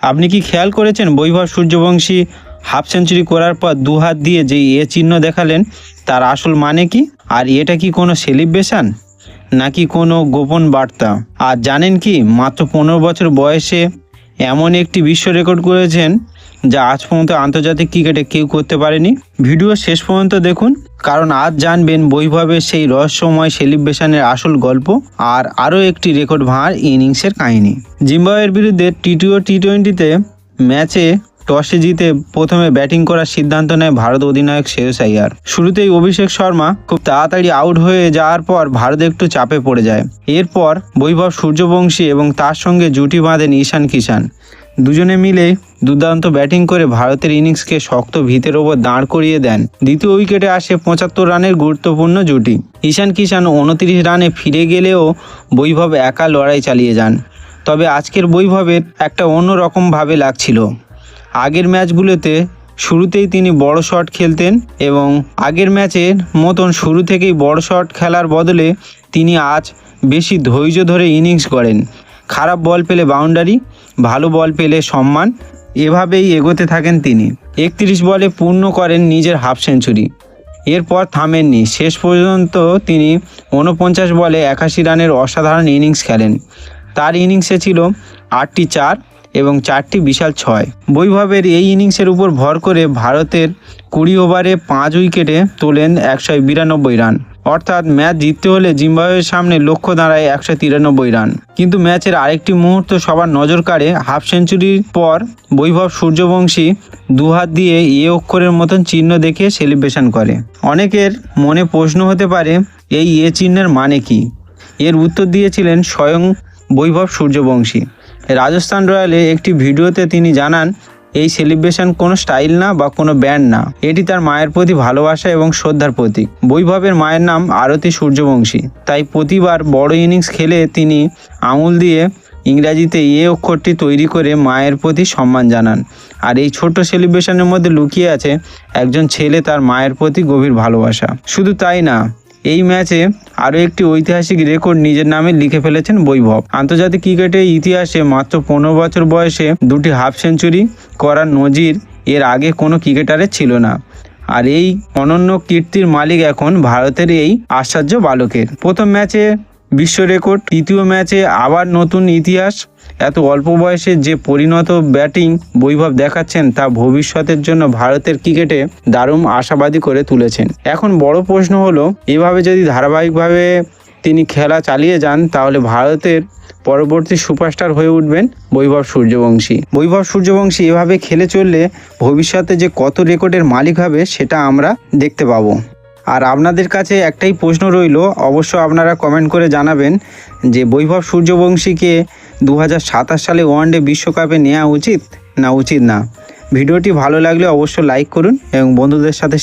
আপনি কি খেয়াল করেছেন বৈভব সূর্যবংশী হাফ সেঞ্চুরি করার পর দু হাত দিয়ে যে এ চিহ্ন দেখালেন তার আসল মানে কি? আর এটা কি কোনো সেলিব্রেশন নাকি কোনো গোপন বার্তা? আর জানেন কি, মাত্র 15 বছর বয়সে এমন একটি বিশ্ব রেকর্ড করেছেন যা আজ পর্যন্ত আন্তর্জাতিক ক্রিকেটে কেউ করতে পারেনি। ভিডিও শেষ পর্যন্ত দেখুন, কারণ আজ জানবেন বৈভবের সেই রহস্যময় সেলিব্রেশনের আসল গল্প আর আরও একটি রেকর্ড ভাঙার ইনিংসের কাহিনী। জিম্বাবুয়ের বিরুদ্ধে টি20তে ম্যাচে টসে জিতে প্রথমে ব্যাটিং করার সিদ্ধান্ত নেয় ভারত অধিনায়ক শ্রেয়স আইয়ার। শুরুতেই অভিষেক শর্মা খুব তাড়াতাড়ি আউট হয়ে যাওয়ার পর ভারত একটু চাপে পড়ে যায়। এরপর বৈভব সূর্যবংশী এবং তার সঙ্গে জুটি বাঁধেন ঈশান কিষান। দুজনে মিলে দুর্দান্ত ব্যাটিং করে ভারতের ইনিংসকে শক্ত ভিতের ওপর দাঁড় করিয়ে দেন। দ্বিতীয় উইকেটে আসে 75 রানের গুরুত্বপূর্ণ জুটি। ঈশান কিষান 29 রানে ফিরে গেলেও বৈভব একা লড়াই চালিয়ে যান। তবে আজকের বৈভবের একটা অন্যরকমভাবে লাগছিল। আগের ম্যাচগুলোতে শুরুতেই তিনি বড় শট খেলতেন এবং আগের ম্যাচের মতন শুরু থেকেই বড় শট খেলার বদলে তিনি আজ বেশি ধৈর্য ধরে ইনিংস গড়েন। খারাপ বল পেলে বাউন্ডারি, ভালো বল পেলে সম্মান, এভাবেই এগোতে থাকেন তিনি। 31 বলে পূর্ণ করেন নিজের হাফ সেঞ্চুরি। এরপর থামেননি, শেষ পর্যন্ত তিনি 49 বলে 81 রানের অসাধারণ ইনিংস খেলেন। তার ইনিংসে ছিল 8টি 4 এবং 4টি বিশাল 6। বৈভবের এই ইনিংসের উপর ভর করে ভারতের 20 ওভারে 5 উইকেটে তোলেন 192 রান। অর্থাৎ ম্যাচ জিততে হলে জিম্বাবুয়ের সামনে লক্ষ্য দাঁড়ায় 193 রান। কিন্তু ম্যাচের আরেকটি মুহূর্ত সবার নজর কাড়ে। হাফ সেঞ্চুরির পর বৈভব সূর্যবংশী দুহাত দিয়ে এ অক্ষরের মতন চিহ্ন দেখে সেলিব্রেশন করে। অনেকের মনে প্রশ্ন হতে পারে, এই এ চিহ্নের মানে কি? এর উত্তর দিয়েছিলেন স্বয়ং বৈভব সূর্যবংশী। রাজস্থান রয়্যালে একটি ভিডিওতে তিনি জানান, এই সেলিব্রেশন কোনো স্টাইল না বা কোনো ব্যান্ড না, এটি তার মায়ের প্রতি ভালোবাসা এবং শ্রদ্ধার প্রতীক। বৈভবের মায়ের নাম আরতি সূর্যবংশী, তাই প্রতিবার বড় ইনিংস খেলে তিনি আঙুল দিয়ে ইংরাজিতে এ অক্ষরটি তৈরি করে মায়ের প্রতি সম্মান জানান। আর এই ছোট্ট সেলিব্রেশনের মধ্যে লুকিয়ে আছে একজন ছেলে তার মায়ের প্রতি গভীর ভালোবাসা। শুধু তাই না, এই ম্যাচে আরও একটি ঐতিহাসিক রেকর্ড নিজের নামে লিখে ফেলেছেন বৈভব। আন্তর্জাতিক ক্রিকেটের ইতিহাসে মাত্র 15 বছর বয়সে 2টি হাফ সেঞ্চুরি করার নজির এর আগে কোনো ক্রিকেটারের ছিল না। আর এই অনন্য কীর্তির মালিক এখন ভারতের এই আশ্চর্য বালকের। প্রথম ম্যাচে বিশ্ব রেকর্ড, তৃতীয় ম্যাচে আবার নতুন ইতিহাস। এত অল্প বয়সে যে পরিণত ব্যাটিং বৈভব দেখাচ্ছেন তা ভবিষ্যতের জন্য ভারতের ক্রিকেটে দারুণ আশাবাদী করে তুলেছেন। এখন বড় প্রশ্ন হলো, এভাবে যদি ধারাবাহিকভাবে তিনি খেলা চালিয়ে যান তাহলে ভারতের পরবর্তী সুপারস্টার হয়ে উঠবেন বৈভব সূর্যবংশী। বৈভব সূর্যবংশী এভাবে খেলে চললে ভবিষ্যতে যে কত রেকর্ডের মালিক হবে সেটা আমরা দেখতে পাবো। আর আপনাদের কাছে একটাই প্রশ্ন রইল, অবশ্য আপনারা কমেন্ট করে জানাবেন যে বৈভব সূর্যবংশীকে 2027 সালে ওয়ানডে বিশ্বকাপে নেওয়া উচিত না উচিত না। ভিডিওটি ভালো লাগলে অবশ্যই লাইক করুন এবং বন্ধুদের সাথে